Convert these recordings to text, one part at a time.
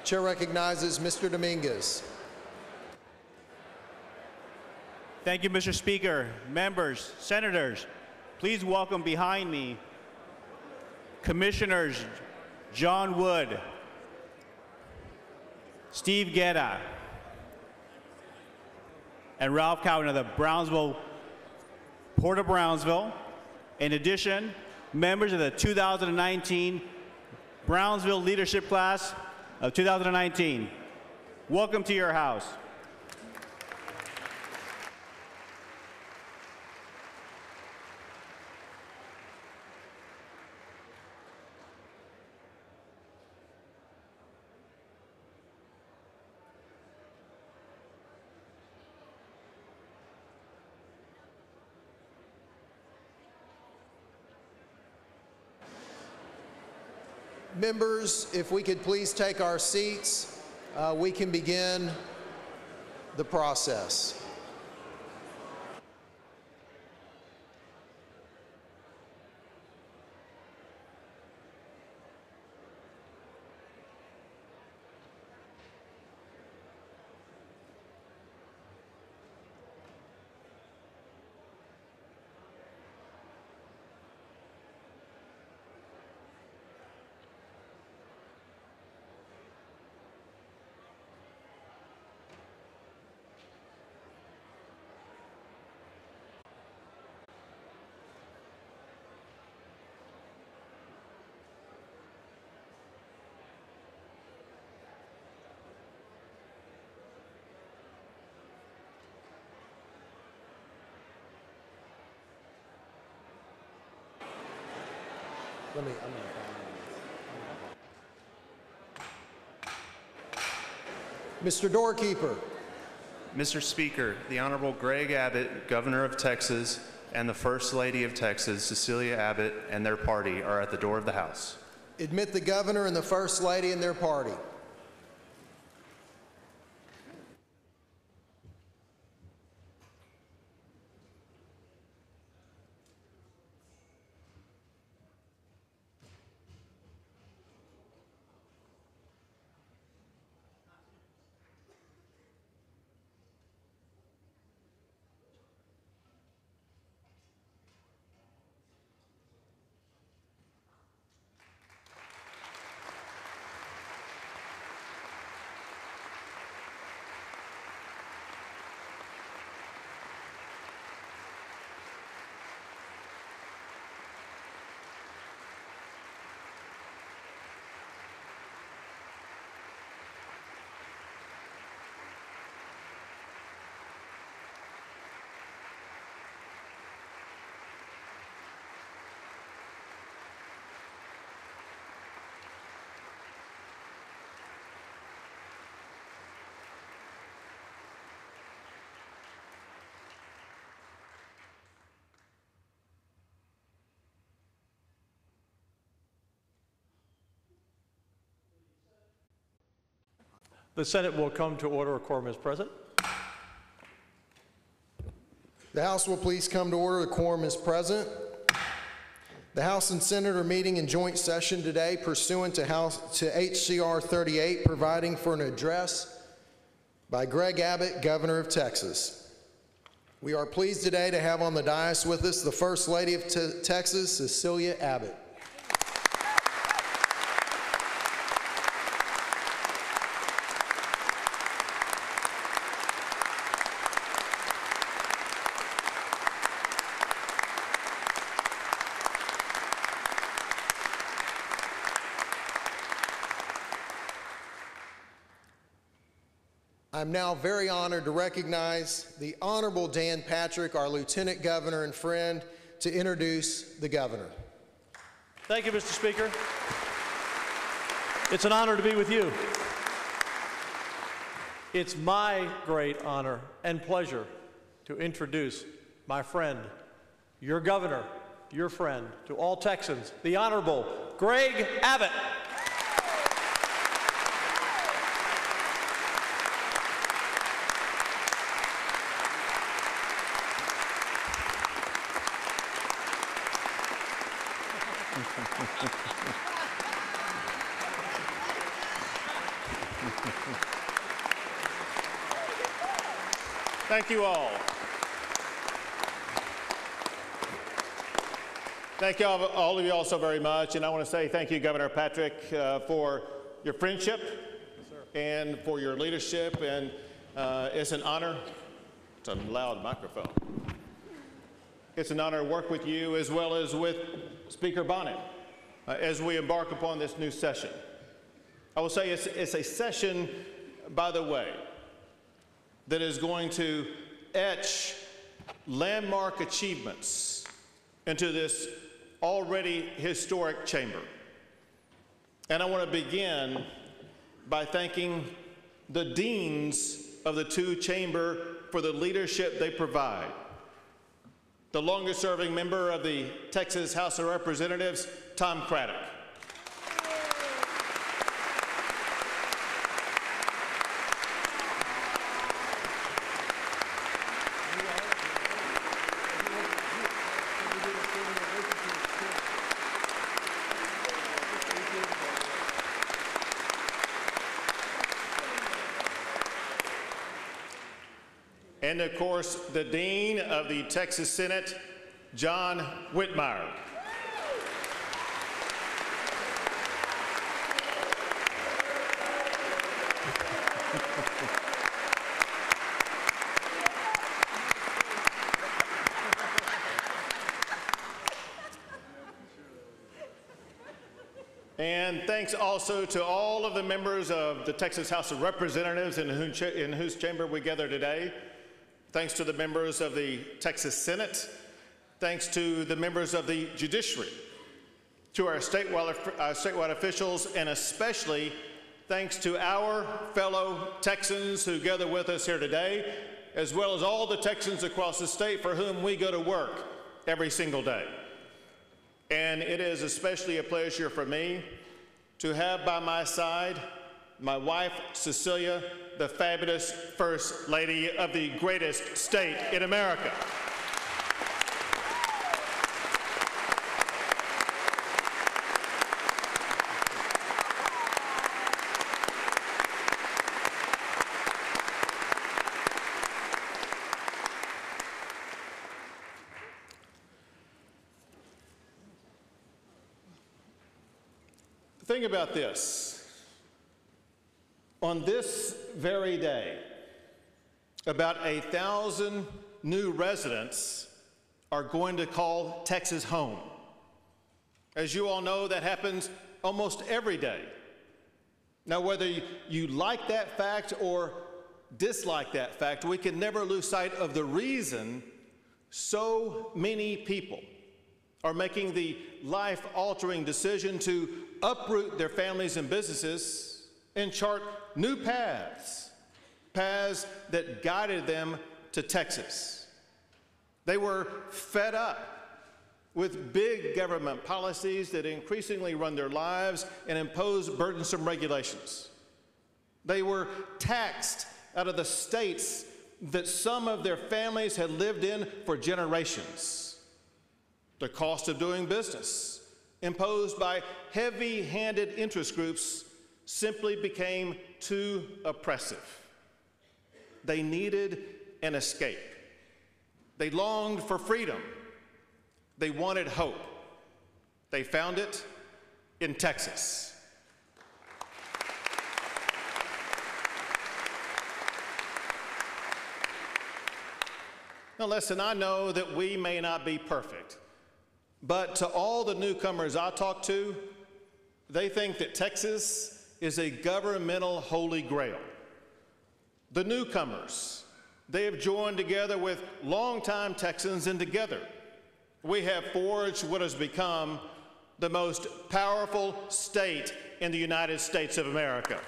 Chair recognizes Mr. Dominguez. Thank you, Mr. Speaker. Members, senators, please welcome behind me Commissioners John Wood, Steve Guetta, and Ralph Cowan of the Port of Brownsville. In addition, members of the 2019 Brownsville Leadership Class of 2019. Welcome to your house. Members, if we could please take our seats, we can begin the process. Mr. Doorkeeper. Mr. Speaker, the Honorable Greg Abbott, Governor of Texas, and the First Lady of Texas, Cecilia Abbott, and their party are at the door of the House. Admit the Governor and the First Lady and their party. The Senate will come to order. A quorum is present. The House will please come to order. The quorum is present. The House and Senate are meeting in joint session today pursuant to HCR 38, providing for an address by Greg Abbott, Governor of Texas. We are pleased today to have on the dais with us the First Lady of Texas, Cecilia Abbott. I'm now very honored to recognize the Honorable Dan Patrick, our Lieutenant Governor and friend, to introduce the Governor. Thank you, Mr. Speaker. It's an honor to be with you. It's my great honor and pleasure to introduce my friend, your governor, your friend, to all Texans, the Honorable Greg Abbott. Thank you all. Thank you all of you all so very much. And I want to say thank you, Governor Patrick, for your friendship and for your leadership. And it's an honor. It's a loud microphone. It's an honor to work with you as well as with Speaker Bonnet as we embark upon this new session. I will say it's a session, by the way, that is going to etch landmark achievements into this already historic chamber. And I want to begin by thanking the deans of the two chambers for the leadership they provide. The longest serving member of the Texas House of Representatives, Tom Craddock. And of course, the Dean of the Texas Senate, John Whitmire. And thanks also to all of the members of the Texas House of Representatives in whose chamber we gather today. Thanks to the members of the Texas Senate. Thanks to the members of the judiciary, to our statewide officials, and especially thanks to our fellow Texans who gather with us here today, as well as all the Texans across the state for whom we go to work every single day. And it is especially a pleasure for me to have by my side my wife, Cecilia, the fabulous First Lady of the greatest state in America. Think about this. On this very day, about 1,000 new residents are going to call Texas home. As you all know, that happens almost every day. Now, whether you like that fact or dislike that fact, we can never lose sight of the reason so many people are making the life-altering decision to uproot their families and businesses and chart new paths that guided them to Texas. They were fed up with big government policies that increasingly run their lives and impose burdensome regulations. They were taxed out of the states that some of their families had lived in for generations. The cost of doing business, imposed by heavy-handed interest groups, simply became too oppressive. They needed an escape. They longed for freedom. They wanted hope. They found it in Texas. Now listen, I know that we may not be perfect, but to all the newcomers I talk to, they think that Texas is a governmental holy grail. The newcomers, they have joined together with longtime Texans, and together we have forged what has become the most powerful state in the United States of America.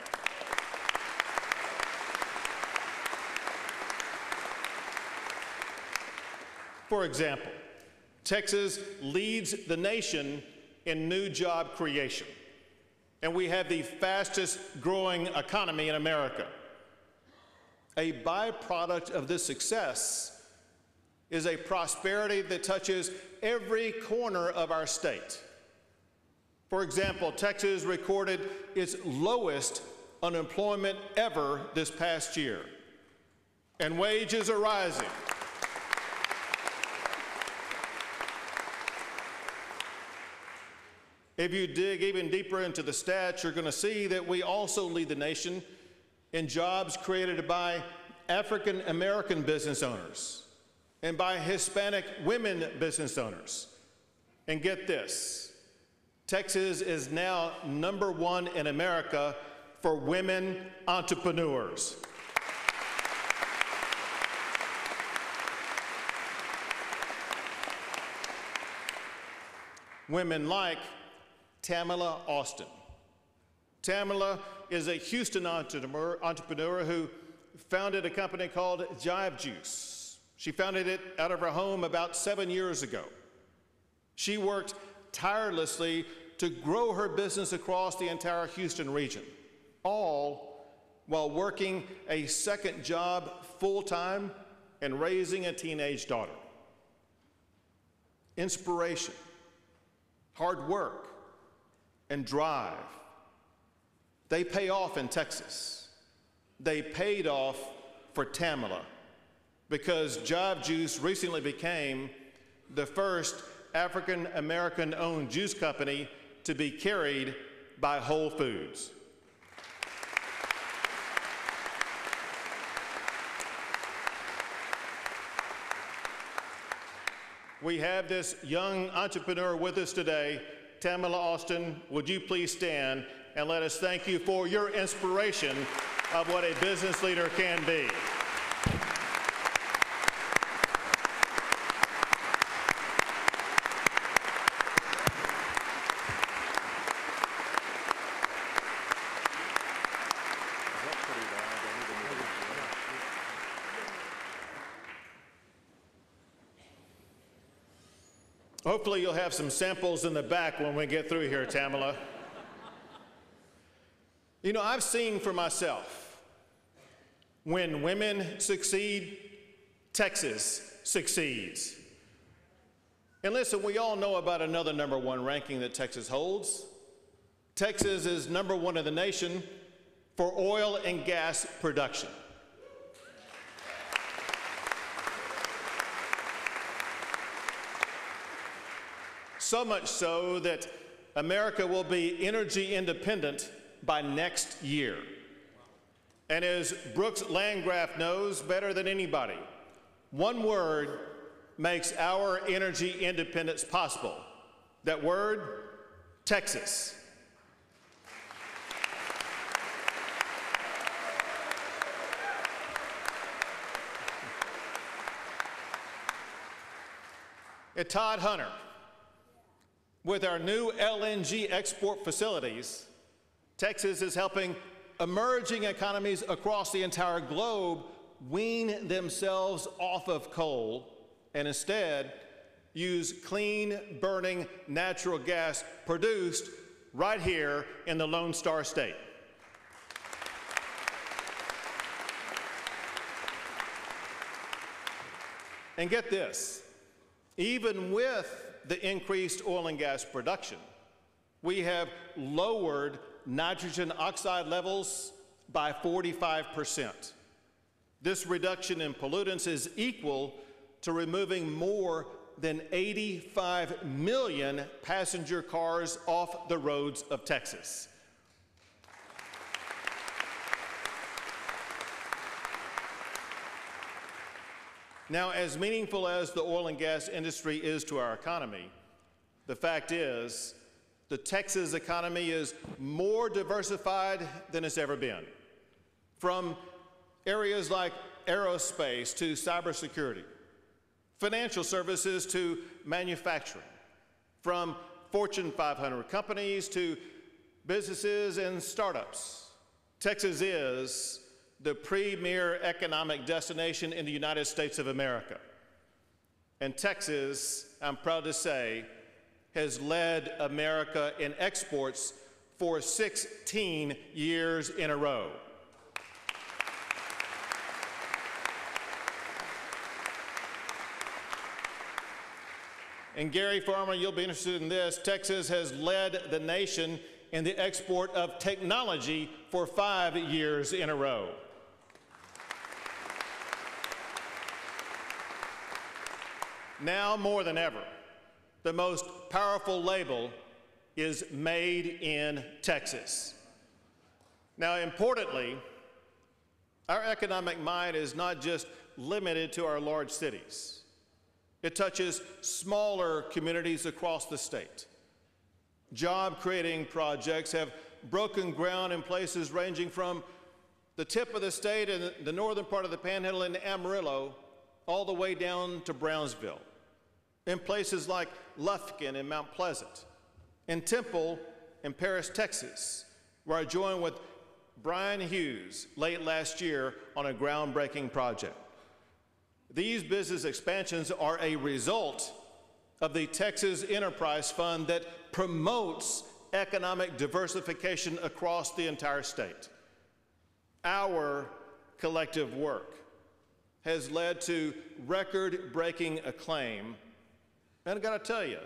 For example, Texas leads the nation in new job creation, and we have the fastest growing economy in America. A byproduct of this success is a prosperity that touches every corner of our state. For example, Texas recorded its lowest unemployment ever this past year. and wages are rising. If you dig even deeper into the stats, you're going to see that we also lead the nation in jobs created by African American business owners and by Hispanic women business owners. And get this, Texas is now #1 in America for women entrepreneurs. Women like Tamala Austin. Tamala is a Houston entrepreneur who founded a company called Jive Juice. She founded it out of her home about 7 years ago. She worked tirelessly to grow her business across the entire Houston region, all while working a second job full-time and raising a teenage daughter. Inspiration, hard work, and drive, they pay off in Texas. They paid off for Tamala because Jive Juice recently became the first African American owned juice company to be carried by Whole Foods. We have this young entrepreneur with us today. Tamala Austin, would you please stand and let us thank you for your inspiration of what a business leader can be. Hopefully you'll have some samples in the back when we get through here, Tamala. You know, I've seen for myself, when women succeed, Texas succeeds. And listen, we all know about another #1 ranking that Texas holds. Texas is #1 in the nation for oil and gas production. So much so that America will be energy independent by next year. And as Brooks Landgraf knows better than anybody, one word makes our energy independence possible. That word, Texas. At Todd Hunter, with our new LNG export facilities, Texas is helping emerging economies across the entire globe wean themselves off of coal and instead use clean burning natural gas produced right here in the Lone Star State. And get this, even with the increased oil and gas production, we have lowered nitrogen oxide levels by 45%. This reduction in pollutants is equal to removing more than 85 million passenger cars off the roads of Texas. Now, as meaningful as the oil and gas industry is to our economy, the fact is the Texas economy is more diversified than it's ever been. From areas like aerospace to cybersecurity, financial services to manufacturing, from Fortune 500 companies to businesses and startups, Texas is the premier economic destination in the United States of America. And Texas, I'm proud to say, has led America in exports for 16 years in a row. And Gary Farmer, you'll be interested in this, Texas has led the nation in the export of technology for 5 years in a row. Now more than ever, the most powerful label is Made in Texas. Now, importantly, our economic might is not just limited to our large cities. It touches smaller communities across the state. Job-creating projects have broken ground in places ranging from the tip of the state and the northern part of the Panhandle in Amarillo all the way down to Brownsville, in places like Lufkin and Mount Pleasant, in Temple and Paris, Texas, where I joined with Brian Hughes late last year on a groundbreaking project. These business expansions are a result of the Texas Enterprise Fund that promotes economic diversification across the entire state. Our collective work has led to record-breaking acclaim, and I gotta tell you,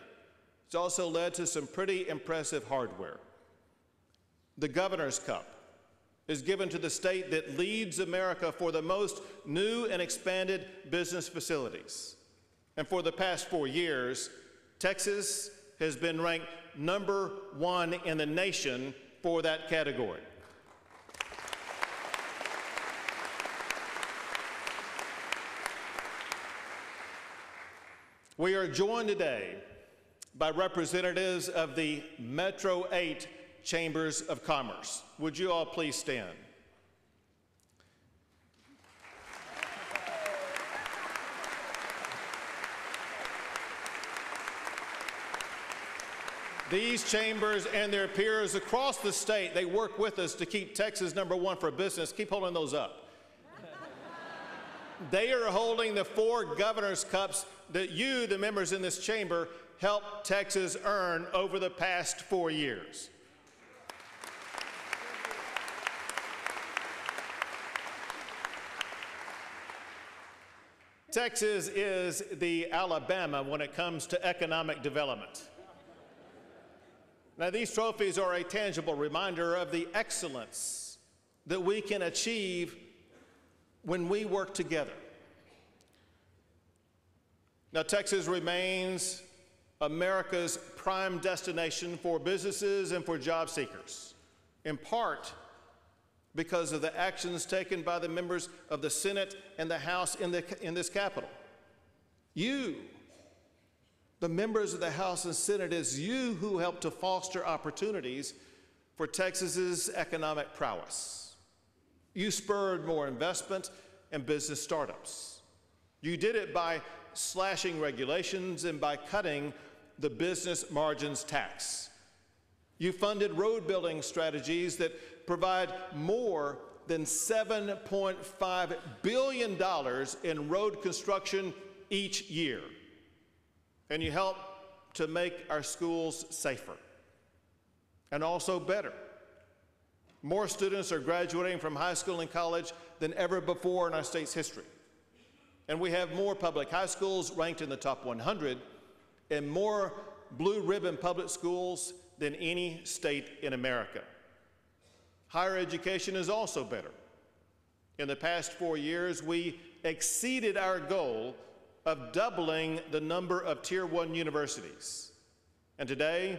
it's also led to some pretty impressive hardware. The Governor's Cup is given to the state that leads America for the most new and expanded business facilities. And for the past 4 years, Texas has been ranked #1 in the nation for that category. We are joined today by representatives of the Metro 8 Chambers of Commerce. Would you all please stand? These chambers and their peers across the state, they work with us to keep Texas #1 for business. Keep holding those up. They are holding the 4 Governor's Cups that you, the members in this chamber, helped Texas earn over the past 4 years. Texas is the Alabama when it comes to economic development. Now, these trophies are a tangible reminder of the excellence that we can achieve when we work together. Now, Texas remains America's prime destination for businesses and for job seekers, in part because of the actions taken by the members of the Senate and the House in this Capitol. You, the members of the House and Senate, it's you who help to foster opportunities for Texas's economic prowess. You spurred more investment and business startups. You did it by slashing regulations and by cutting the business margins tax. You funded road building strategies that provide more than $7.5 billion in road construction each year. And you help to make our schools safer and also better. More students are graduating from high school and college than ever before in our state's history. And we have more public high schools ranked in the top 100 and more blue ribbon public schools than any state in America. Higher education is also better. In the past 4 years, we exceeded our goal of doubling the number of Tier 1 universities. And today,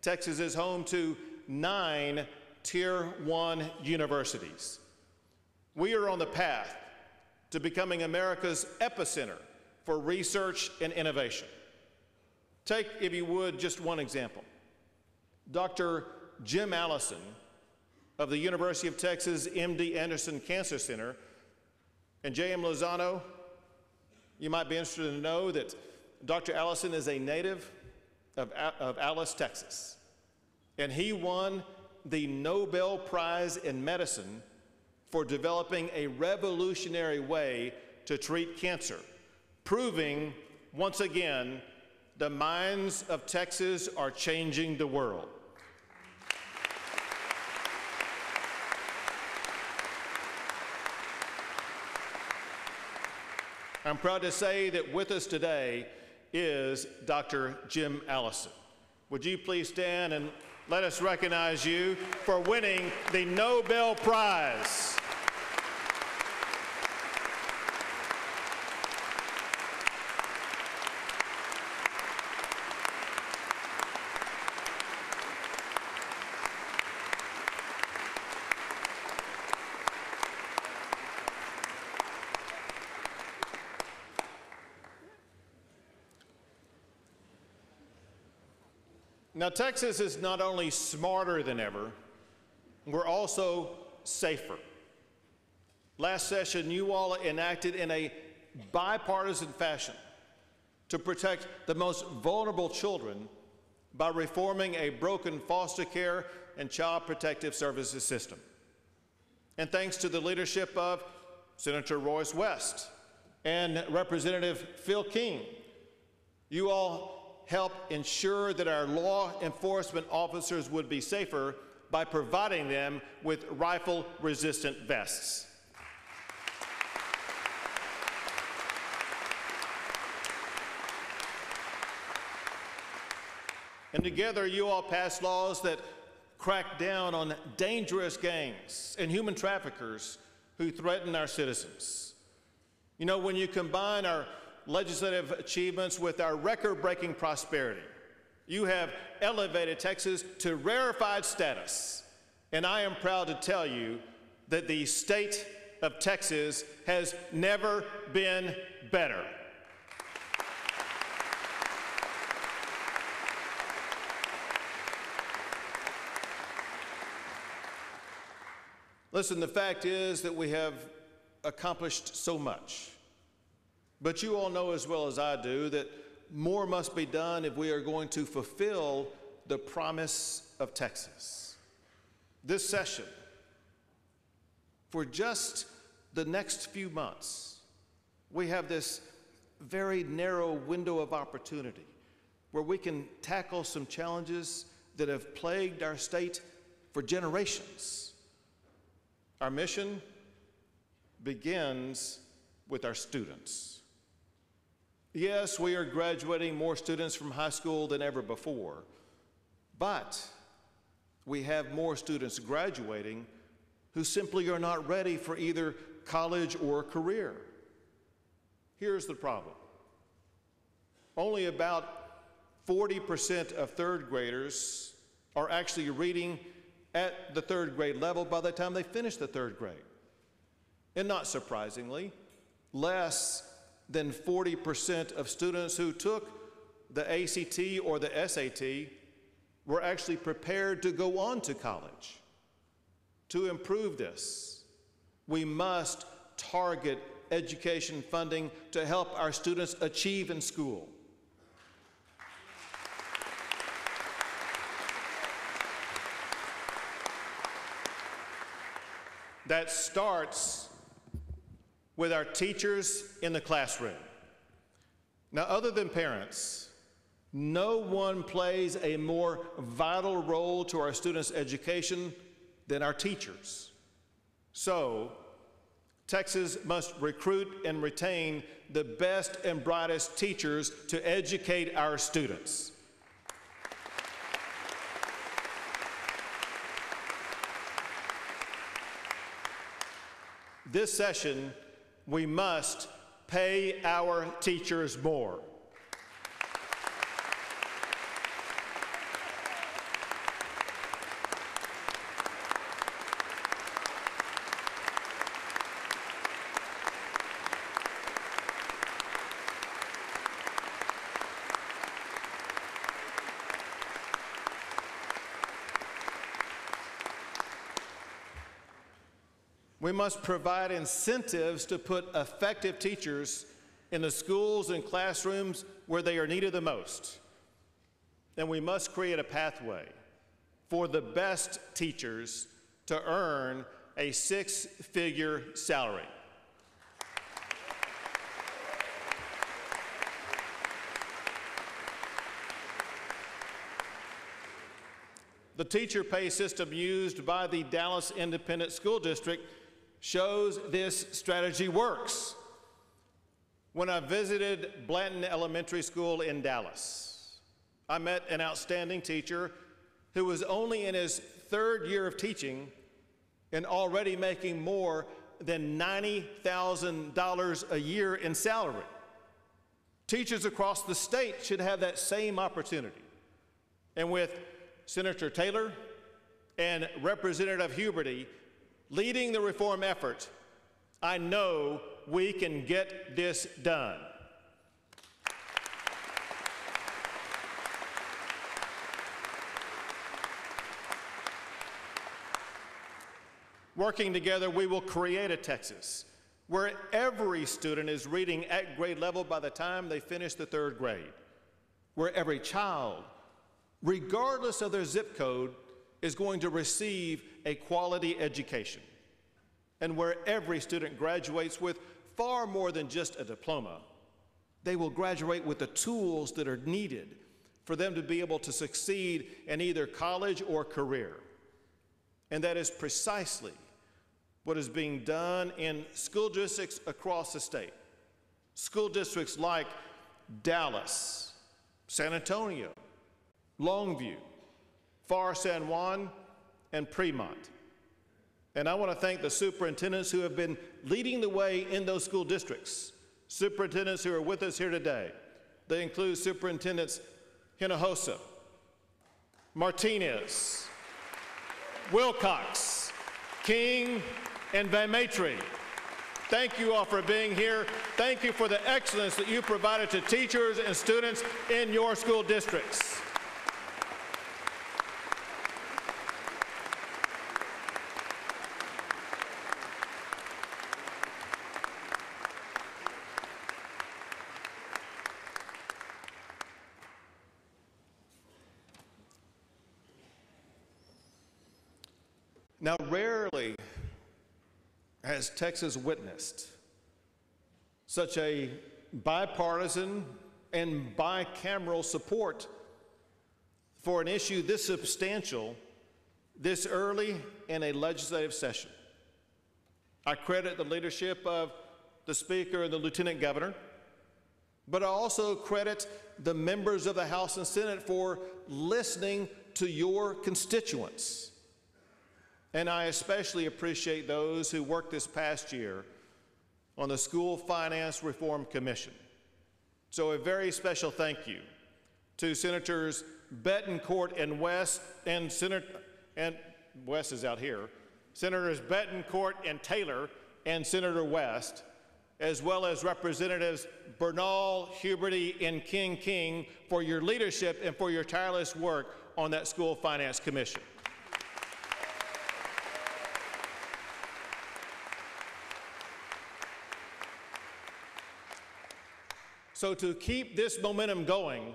Texas is home to 9 Tier 1 universities. We are on the path to becoming America's epicenter for research and innovation. Take, if you would, just one example. Dr. Jim Allison of the University of Texas MD Anderson Cancer Center and J.M. Lozano, you might be interested to know that Dr. Allison is a native of Alice, Texas, and he won the Nobel Prize in Medicine for developing a revolutionary way to treat cancer, proving once again the minds of Texas are changing the world. I'm proud to say that with us today is Dr. Jim Allison. Would you please stand and let us recognize you for winning the Nobel Prize. Now, Texas is not only smarter than ever, we're also safer. Last session, you all enacted in a bipartisan fashion to protect the most vulnerable children by reforming a broken foster care and child protective services system. And thanks to the leadership of Senator Royce West and Representative Phil King, you all helped ensure that our law enforcement officers would be safer by providing them with rifle-resistant vests. And together, you all passed laws that crack down on dangerous gangs and human traffickers who threaten our citizens. You know, when you combine our legislative achievements with our record-breaking prosperity, you have elevated Texas to rarefied status. And I am proud to tell you that the state of Texas has never been better. Listen, the fact is that we have accomplished so much. But you all know as well as I do that more must be done if we are going to fulfill the promise of Texas. This session, for just the next few months, we have this very narrow window of opportunity where we can tackle some challenges that have plagued our state for generations. Our mission begins with our students. Yes, we are graduating more students from high school than ever before, but we have more students graduating who simply are not ready for either college or a career. Here's the problem. Only about 40% of third graders are actually reading at the third grade level by the time they finish the third grade. And not surprisingly, less than 40% of students who took the ACT or the SAT were actually prepared to go on to college. To improve this, we must target education funding to help our students achieve in school. That starts with our teachers in the classroom. Now, other than parents, no one plays a more vital role to our students' education than our teachers. So, Texas must recruit and retain the best and brightest teachers to educate our students. This session, we must pay our teachers more. We must provide incentives to put effective teachers in the schools and classrooms where they are needed the most. And we must create a pathway for the best teachers to earn a six-figure salary. The teacher pay system used by the Dallas Independent School District shows this strategy works. When I visited Blanton Elementary School in Dallas, I met an outstanding teacher who was only in his third year of teaching and already making more than $90,000 a year in salary. Teachers across the state should have that same opportunity. And with Senator Taylor and Representative Huberty leading the reform effort, I know we can get this done. Working together, we will create a Texas where every student is reading at grade level by the time they finish the 3rd grade, where every child, regardless of their zip code, is going to receive a quality education, and where every student graduates with far more than just a diploma. They will graduate with the tools that are needed for them to be able to succeed in either college or career. And that is precisely what is being done in school districts across the state. School districts like Dallas, San Antonio, Longview, Far San Juan, and Fremont. And I want to thank the superintendents who have been leading the way in those school districts, superintendents who are with us here today. They include Superintendents Hinojosa, Martinez, Wilcox, King, and Van Maitre. Thank you all for being here. Thank you for the excellence that you provided to teachers and students in your school districts. Now, rarely has Texas witnessed such a bipartisan and bicameral support for an issue this substantial this early in a legislative session. I credit the leadership of the Speaker and the Lieutenant Governor, but I also credit the members of the House and Senate for listening to your constituents. And I especially appreciate those who worked this past year on the School Finance Reform Commission. So a very special thank you to Senators Betancourt and West, and West is out here, Senators Betancourt and Taylor, and Senator West, as well as Representatives Bernal, Huberty, and King for your leadership and for your tireless work on that School Finance Commission. So to keep this momentum going,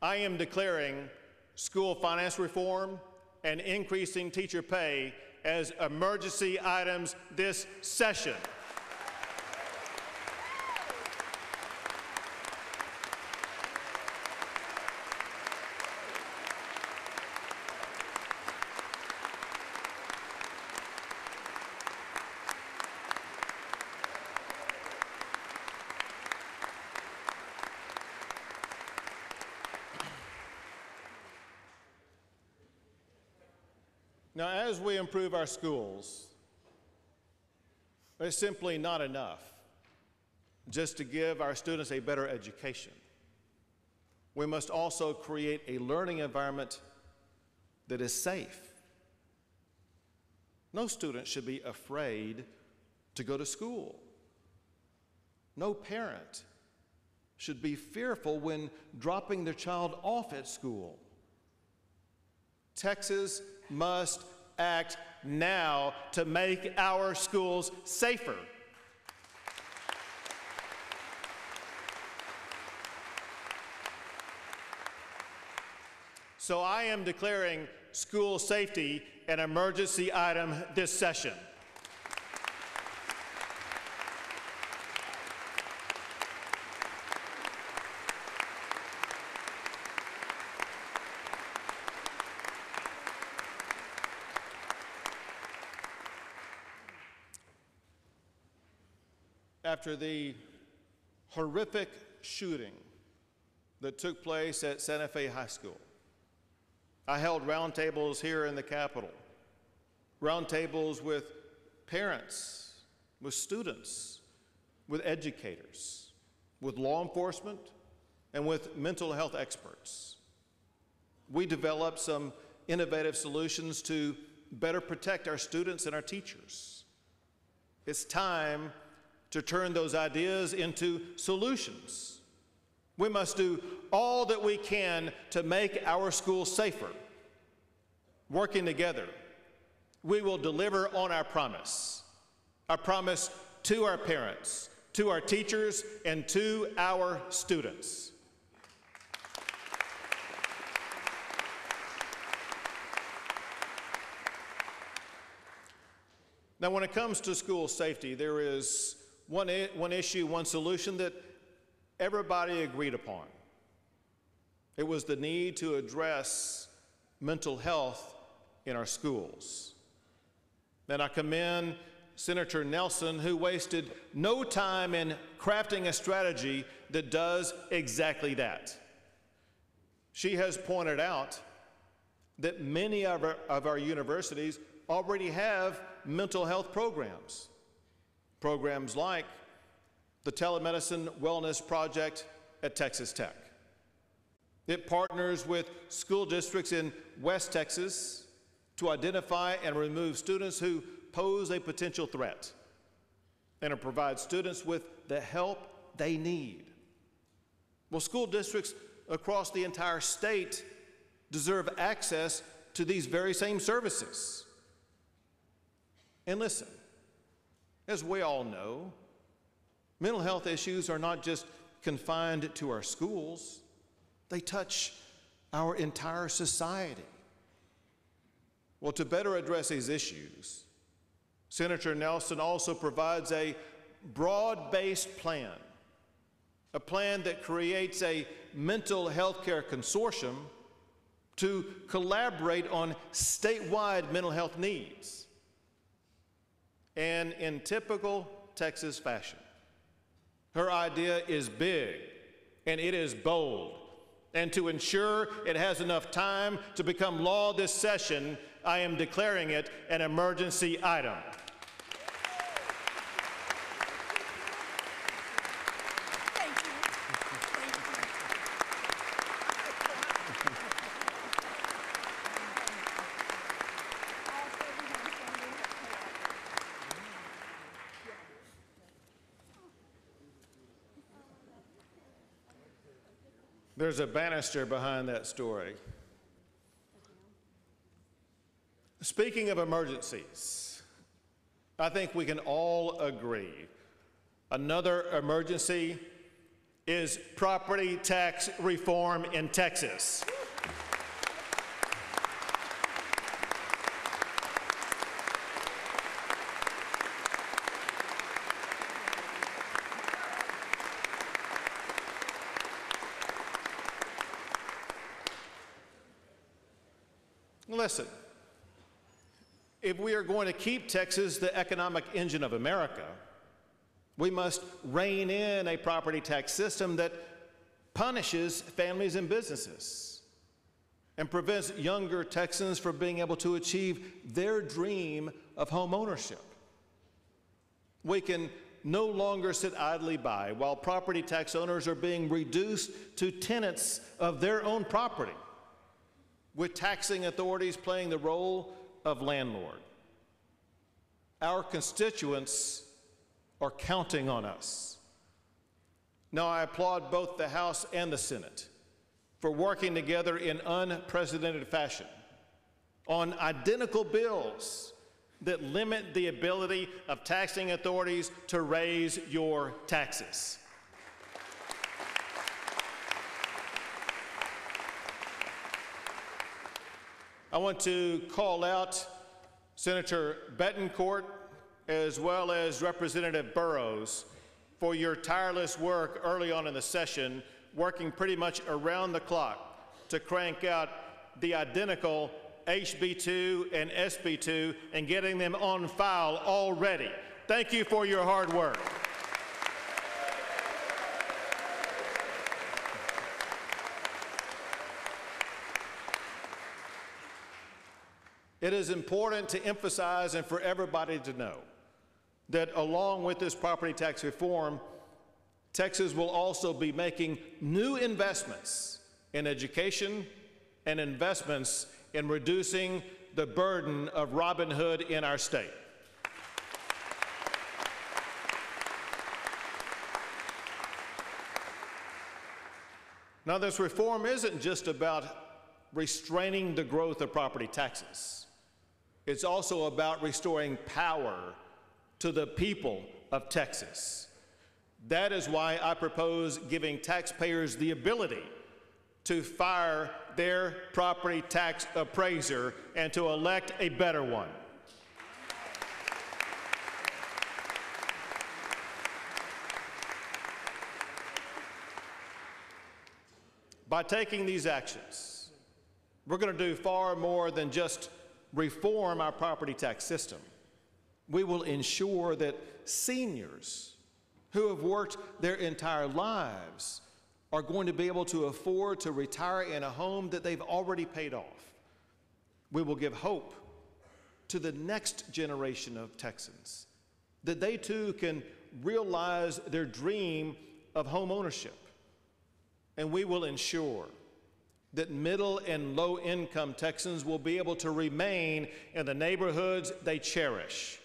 I am declaring school finance reform and increasing teacher pay as emergency items this session. Now, as we improve our schools, it's simply not enough just to give our students a better education. We must also create a learning environment that is safe. No student should be afraid to go to school. No parent should be fearful when dropping their child off at school. Texas must act now to make our schools safer. So I am declaring school safety an emergency item this session. After the horrific shooting that took place at Santa Fe High School, I held roundtables here in the Capitol, roundtables with parents, with students, with educators, with law enforcement, and with mental health experts. We developed some innovative solutions to better protect our students and our teachers. It's time to turn those ideas into solutions. We must do all that we can to make our schools safer. Working together, We will deliver on our promise to our parents, to our teachers, and to our students. Now, when it comes to school safety, there is one issue, one solution that everybody agreed upon. It was the need to address mental health in our schools. And I commend Senator Nelson, who wasted no time in crafting a strategy that does exactly that. She has pointed out that many of our universities already have mental health programs. Programs like the Telemedicine Wellness Project at Texas Tech. It partners with school districts in West Texas to identify and remove students who pose a potential threat and to provide students with the help they need. Well, school districts across the entire state deserve access to these very same services. And listen, as we all know, mental health issues are not just confined to our schools, they touch our entire society. Well, to better address these issues, Senator Nelson also provides a broad-based plan, a plan that creates a mental health care consortium to collaborate on statewide mental health needs. And in typical Texas fashion, her idea is big and it is bold. And to ensure it has enough time to become law this session, I am declaring it an emergency item. There's a banister behind that story. Speaking of emergencies, I think we can all agree another emergency is property tax reform in Texas. Listen, if we are going to keep Texas the economic engine of America, we must rein in a property tax system that punishes families and businesses and prevents younger Texans from being able to achieve their dream of home ownership. We can no longer sit idly by while property tax owners are being reduced to tenants of their own property, with taxing authorities playing the role of landlord. Our constituents are counting on us. Now, I applaud both the House and the Senate for working together in unprecedented fashion on identical bills that limit the ability of taxing authorities to raise your taxes. I want to call out Senator Betancourt as well as Representative Burrows for your tireless work early on in the session, working pretty much around the clock to crank out the identical HB2 and SB2 and getting them on file already. Thank you for your hard work. It is important to emphasize and for everybody to know that along with this property tax reform, Texas will also be making new investments in education and investments in reducing the burden of Robin Hood in our state. Now, this reform isn't just about restraining the growth of property taxes. It's also about restoring power to the people of Texas. That is why I propose giving taxpayers the ability to fire their property tax appraiser and to elect a better one. By taking these actions, we're going to do far more than just reform our property tax system. We will ensure that seniors who have worked their entire lives are going to be able to afford to retire in a home that they've already paid off. We will give hope to the next generation of Texans that they too can realize their dream of home ownership. And we will ensure that middle and low income Texans will be able to remain in the neighborhoods they cherish.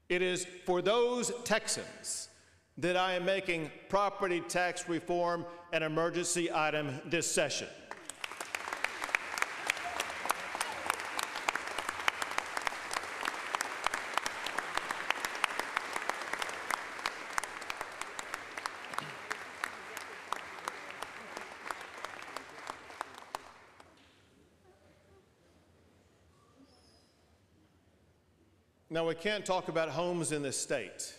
It is for those Texans that I am making property tax reform an emergency item this session. Now, we can't talk about homes in this state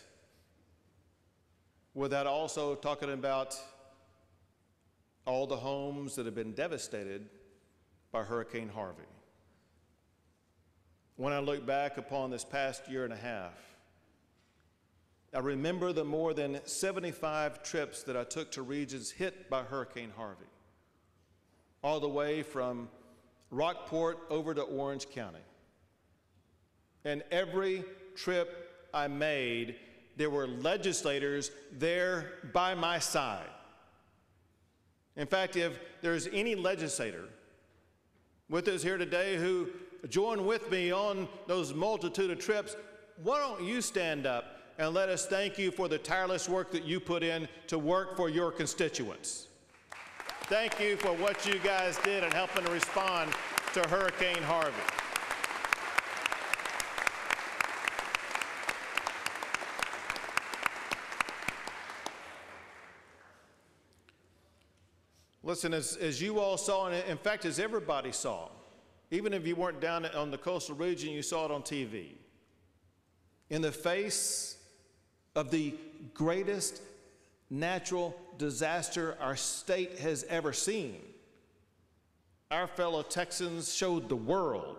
without also talking about all the homes that have been devastated by Hurricane Harvey. When I look back upon this past year and a half, I remember the more than 75 trips that I took to regions hit by Hurricane Harvey, all the way from Rockport over to Orange County. And every trip I made, there were legislators there by my side. In fact, if there's any legislator with us here today who joined with me on those multitude of trips, why don't you stand up and let us thank you for the tireless work that you put in to work for your constituents. Thank you for what you guys did in helping to respond to Hurricane Harvey. Listen, as you all saw, and in fact, as everybody saw, even if you weren't down on the coastal region, you saw it on TV. In the face of the greatest natural disaster our state has ever seen, our fellow Texans showed the world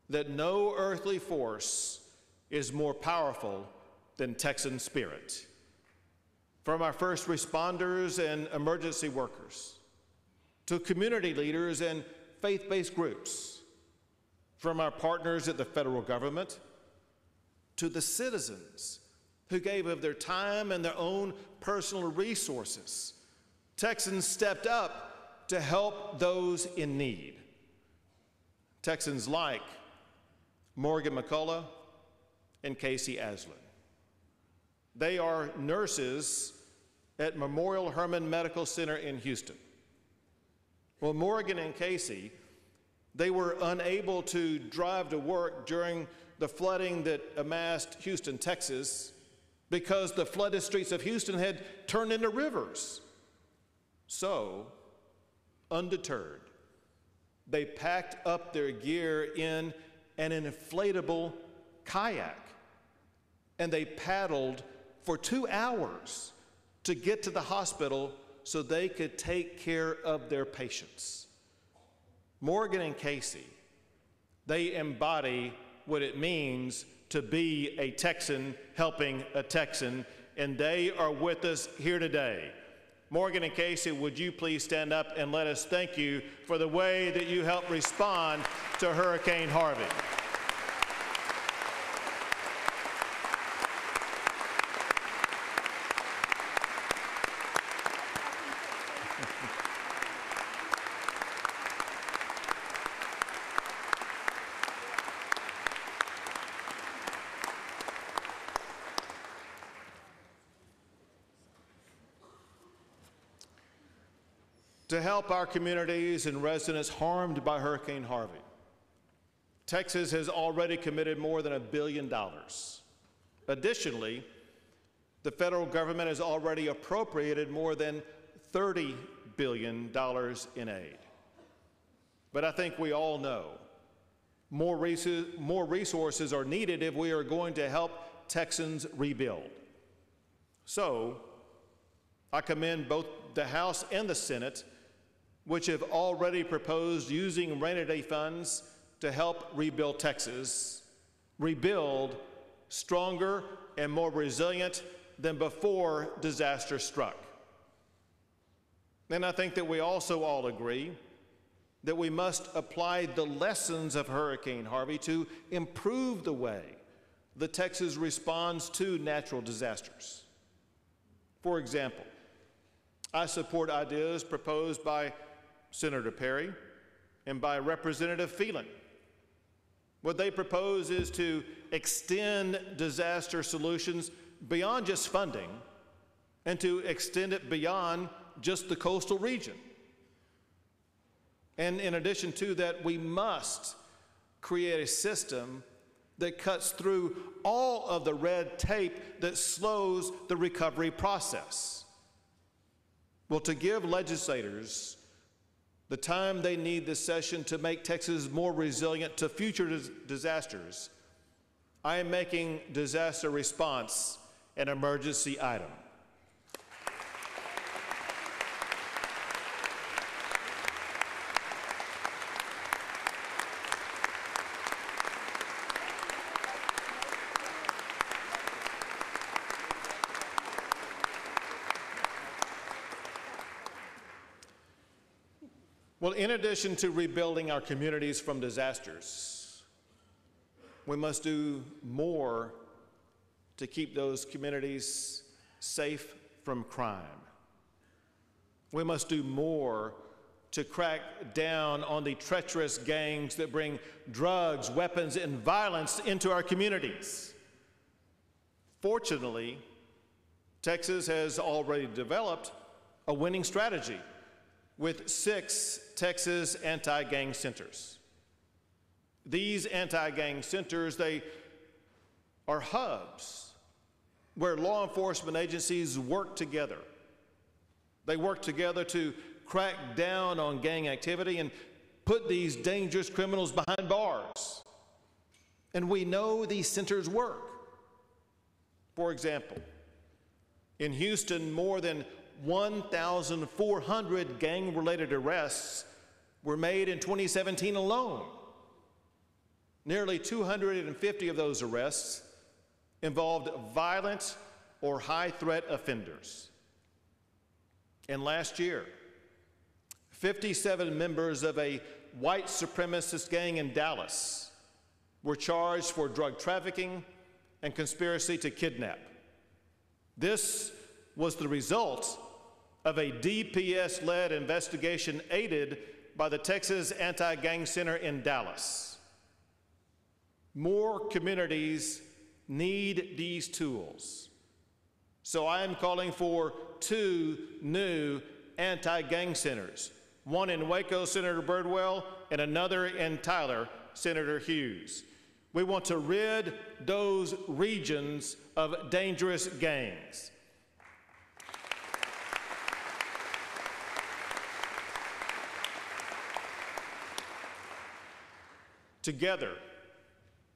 that no earthly force is more powerful than Texan spirit. From our first responders and emergency workers, to community leaders and faith-based groups, from our partners at the federal government, to the citizens who gave of their time and their own personal resources, Texans stepped up to help those in need. Texans like Morgan McCullough and Casey Aslin. They are nurses at Memorial Hermann Medical Center in Houston. Well, Morgan and Casey, they were unable to drive to work during the flooding that amassed Houston, Texas, because the flooded streets of Houston had turned into rivers. So, undeterred, they packed up their gear in an inflatable kayak, and they paddled for 2 hours to get to the hospital so they could take care of their patients. Morgan and Casey, they embody what it means to be a Texan helping a Texan, and they are with us here today. Morgan and Casey, would you please stand up and let us thank you for the way that you helped respond to Hurricane Harvey. To help our communities and residents harmed by Hurricane Harvey, Texas has already committed more than $1 billion. Additionally, the federal government has already appropriated more than $30 billion in aid. But I think we all know more resources are needed if we are going to help Texans rebuild. So, I commend both the House and the Senate, which have already proposed using rainy day funds to help rebuild Texas, rebuild stronger and more resilient than before disaster struck. And I think that we also all agree that we must apply the lessons of Hurricane Harvey to improve the way the Texas responds to natural disasters. For example, I support ideas proposed by Senator Perry and by Representative Phelan. What they propose is to extend disaster solutions beyond just funding and to extend it beyond just the coastal region. And in addition to that, we must create a system that cuts through all of the red tape that slows the recovery process. Well, to give legislators the time they need this session to make Texas more resilient to future disasters, I am making disaster response an emergency item. Well, in addition to rebuilding our communities from disasters, we must do more to keep those communities safe from crime. We must do more to crack down on the treacherous gangs that bring drugs, weapons, and violence into our communities. Fortunately, Texas has already developed a winning strategy with 6 Texas anti-gang centers. These anti-gang centers, they are hubs where law enforcement agencies work together. They work together to crack down on gang activity and put these dangerous criminals behind bars. And we know these centers work. For example, in Houston, more than 1,400 gang-related arrests were made in 2017 alone. Nearly 250 of those arrests involved violent or high-threat offenders. And last year, 57 members of a white supremacist gang in Dallas were charged for drug trafficking and conspiracy to kidnap. This was the result of a DPS-led investigation aided by the Texas Anti-Gang Center in Dallas. More communities need these tools. So I am calling for 2 new anti-gang centers, one in Waco, Senator Birdwell, and another in Tyler, Senator Hughes. We want to rid those regions of dangerous gangs. Together,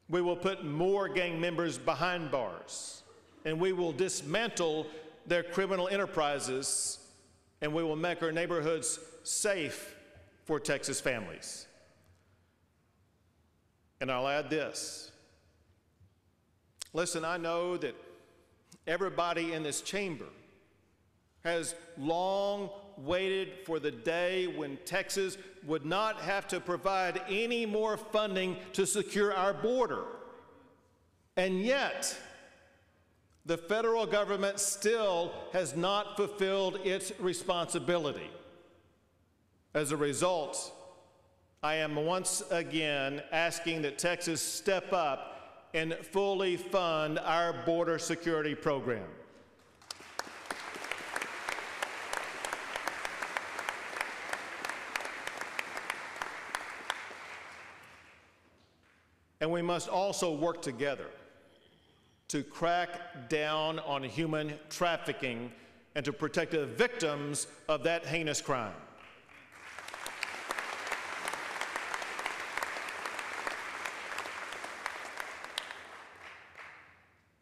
we will put more gang members behind bars, and we will dismantle their criminal enterprises, and we will make our neighborhoods safe for Texas families. And I'll add this. Listen, I know that everybody in this chamber has long waited for the day when Texas would not have to provide any more funding to secure our border. And yet, the federal government still has not fulfilled its responsibility. As a result, I am once again asking that Texas step up and fully fund our border security program. And we must also work together to crack down on human trafficking and to protect the victims of that heinous crime.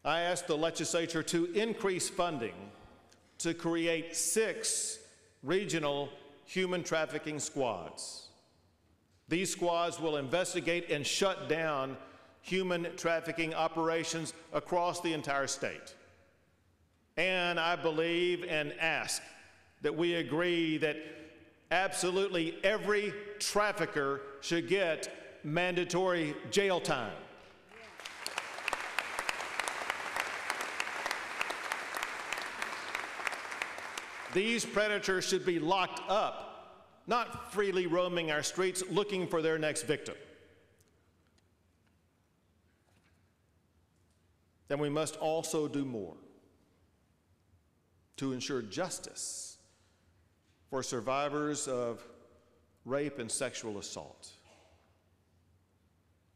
I asked the legislature to increase funding to create 6 regional human trafficking squads. These squads will investigate and shut down human trafficking operations across the entire state. And I believe and ask that we agree that absolutely every trafficker should get mandatory jail time. These predators should be locked up, not freely roaming our streets looking for their next victim. Then we must also do more to ensure justice for survivors of rape and sexual assault.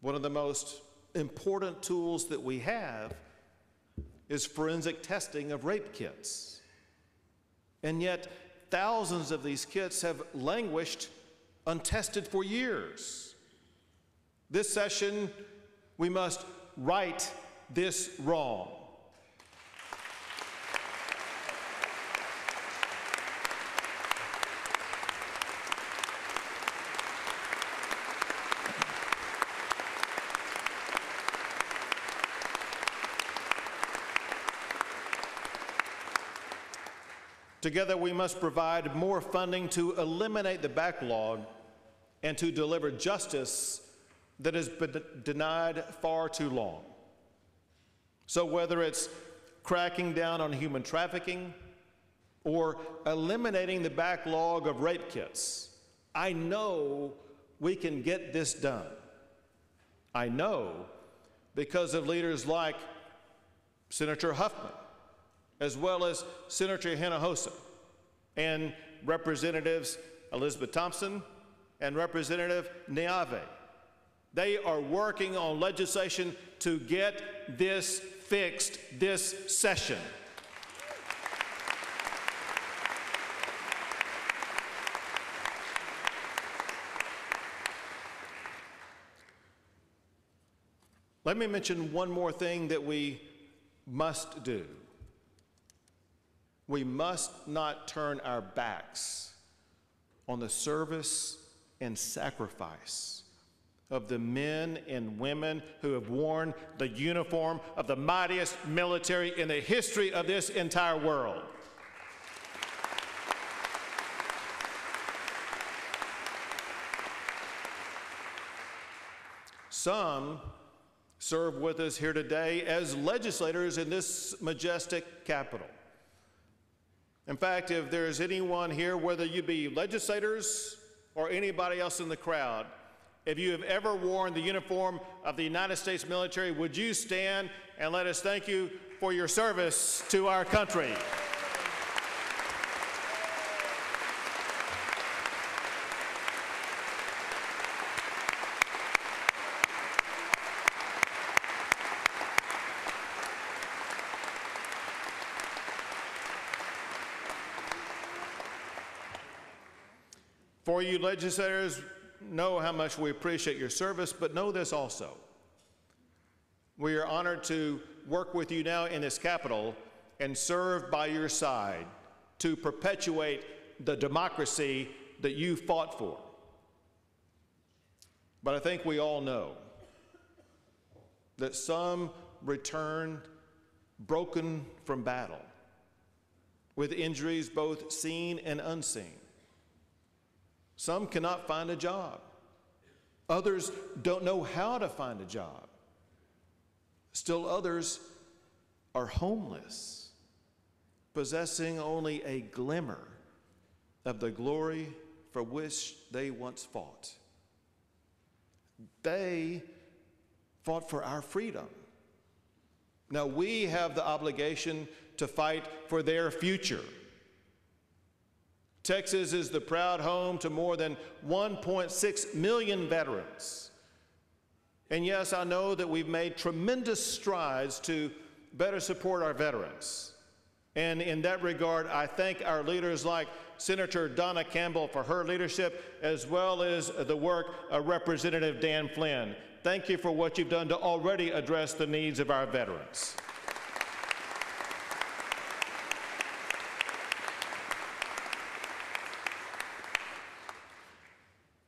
One of the most important tools that we have is forensic testing of rape kits. And yet, thousands of these kits have languished untested for years. This session, we must right this wrong. Together, we must provide more funding to eliminate the backlog and to deliver justice that has been denied far too long. So whether it's cracking down on human trafficking or eliminating the backlog of rape kits, I know we can get this done. I know because of leaders like Senator Huffman, as well as Senator Hinojosa and Representatives Elizabeth Thompson and Representative Neave. They are working on legislation to get this fixed this session. Let me mention one more thing that we must do. We must not turn our backs on the service and sacrifice of the men and women who have worn the uniform of the mightiest military in the history of this entire world. Some serve with us here today as legislators in this majestic Capitol. In fact, if there's anyone here, whether you be legislators or anybody else in the crowd, if you have ever worn the uniform of the United States military, would you stand and let us thank you for your service to our country? For you legislators, know how much we appreciate your service, but know this also. We are honored to work with you now in this Capitol and serve by your side to perpetuate the democracy that you fought for. But I think we all know that some returned broken from battle, with injuries both seen and unseen. Some cannot find a job. Others don't know how to find a job. Still others are homeless, possessing only a glimmer of the glory for which they once fought. They fought for our freedom. Now we have the obligation to fight for their future. Texas is the proud home to more than 1.6 million veterans. And yes, I know that we've made tremendous strides to better support our veterans. And in that regard, I thank our leaders like Senator Donna Campbell for her leadership, as well as the work of Representative Dan Flynn. Thank you for what you've done to already address the needs of our veterans.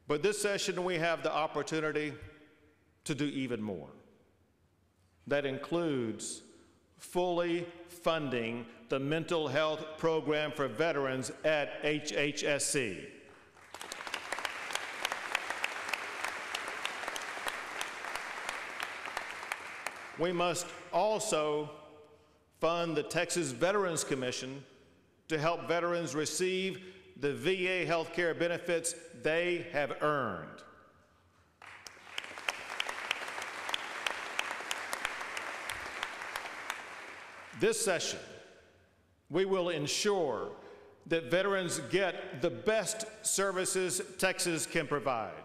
But this session, we have the opportunity to do even more. That includes fully funding the mental health program for veterans at HHSC. We must also fund the Texas Veterans Commission to help veterans receive the VA health care benefits they have earned. This session, we will ensure that veterans get the best services Texas can provide,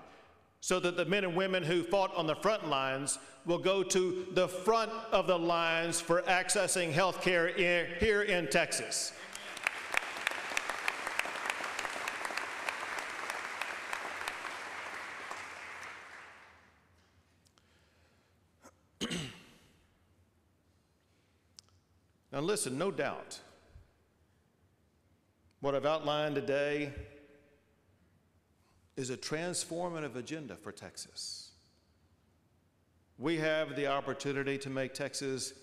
so that the men and women who fought on the front lines will go to the front of the lines for accessing health care here in Texas. Now listen, no doubt, what I've outlined today is a transformative agenda for Texas. We have the opportunity to make Texas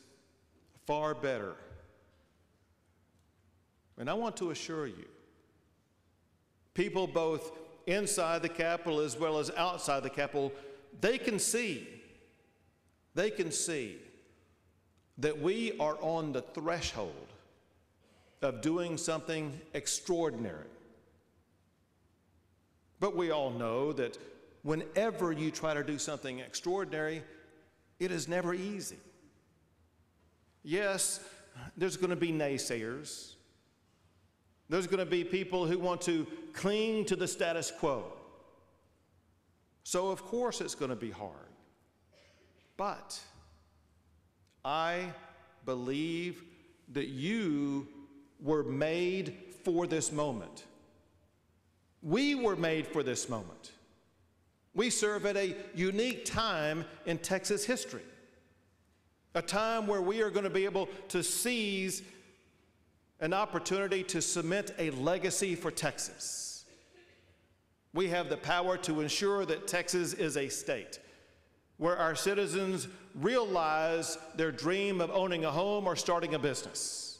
far better. And I want to assure you, people both inside the Capitol as well as outside the Capitol, they can see that we are on the threshold of doing something extraordinary. But we all know that whenever you try to do something extraordinary, it is never easy. Yes, there's going to be naysayers. There's going to be people who want to cling to the status quo. So of course it's going to be hard. But I believe that you were made for this moment. We were made for this moment. We serve at a unique time in Texas history, a time where we are going to be able to seize an opportunity to cement a legacy for Texas. We have the power to ensure that Texas is a state where our citizens realize their dream of owning a home or starting a business,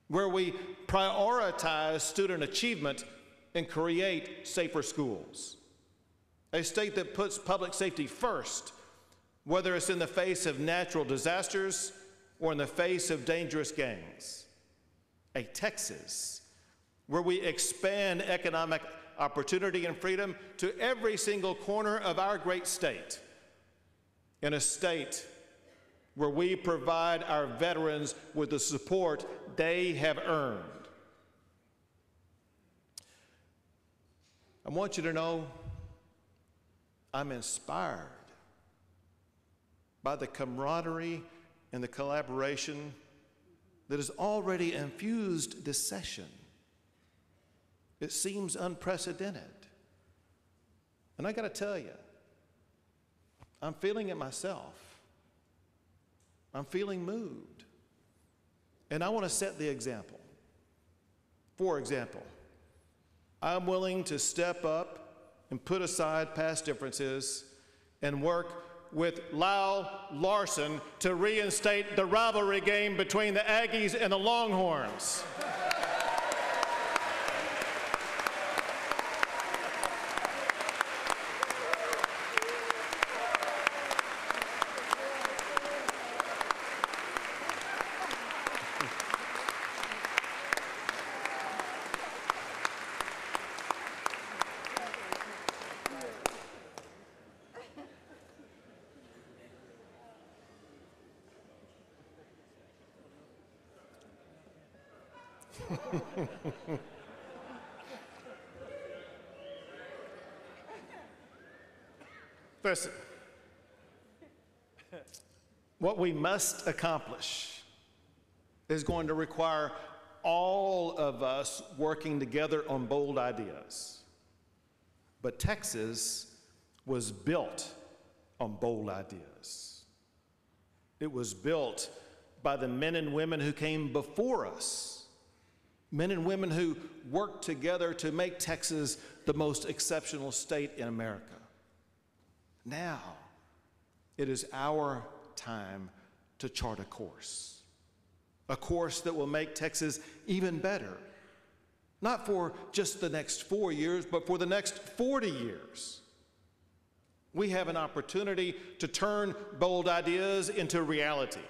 where we prioritize student achievement and create safer schools. A state that puts public safety first, whether it's in the face of natural disasters or in the face of dangerous gangs. A Texas where we expand economic opportunity and freedom to every single corner of our great state. In a state where we provide our veterans with the support they have earned. I want you to know I'm inspired by the camaraderie and the collaboration that has already infused this session. It seems unprecedented. And I got to tell you, I'm feeling it myself. I'm feeling moved. And I want to set the example. For example, I'm willing to step up and put aside past differences and work with Lyle Larson to reinstate the rivalry game between the Aggies and the Longhorns. Listen, What we must accomplish is going to require all of us working together on bold ideas. But Texas was built on bold ideas. It was built by the men and women who came before us, men and women who worked together to make Texas the most exceptional state in America. Now, it is our time to chart a course that will make Texas even better, not for just the next 4 years, but for the next 40 years. We have an opportunity to turn bold ideas into reality.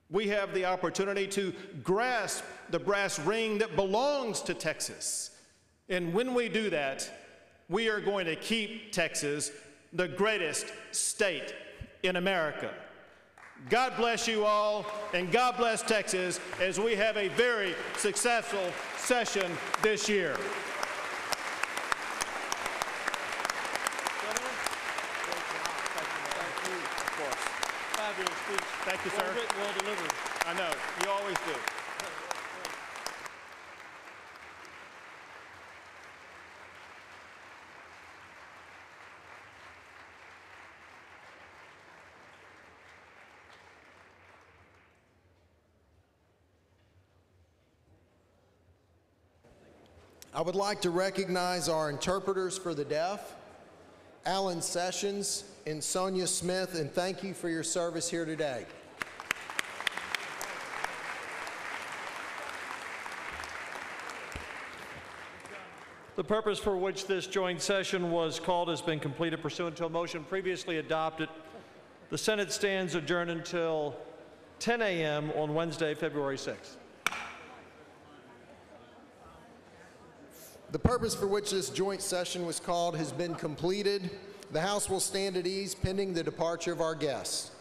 We have the opportunity to grasp the brass ring that belongs to Texas. And when we do that, we are going to keep Texas the greatest state in America. God bless you all, and God bless Texas as we have a very successful session this year. Fabulous speech. Thank you, sir. Well written, well delivered. I know, you always do. I would like to recognize our interpreters for the deaf, Alan Sessions and Sonia Smith, and thank you for your service here today. The purpose for which this joint session was called has been completed pursuant to a motion previously adopted. The Senate stands adjourned until 10 a.m. on Wednesday, February 6th. The purpose for which this joint session was called has been completed. The House will stand at ease pending the departure of our guests.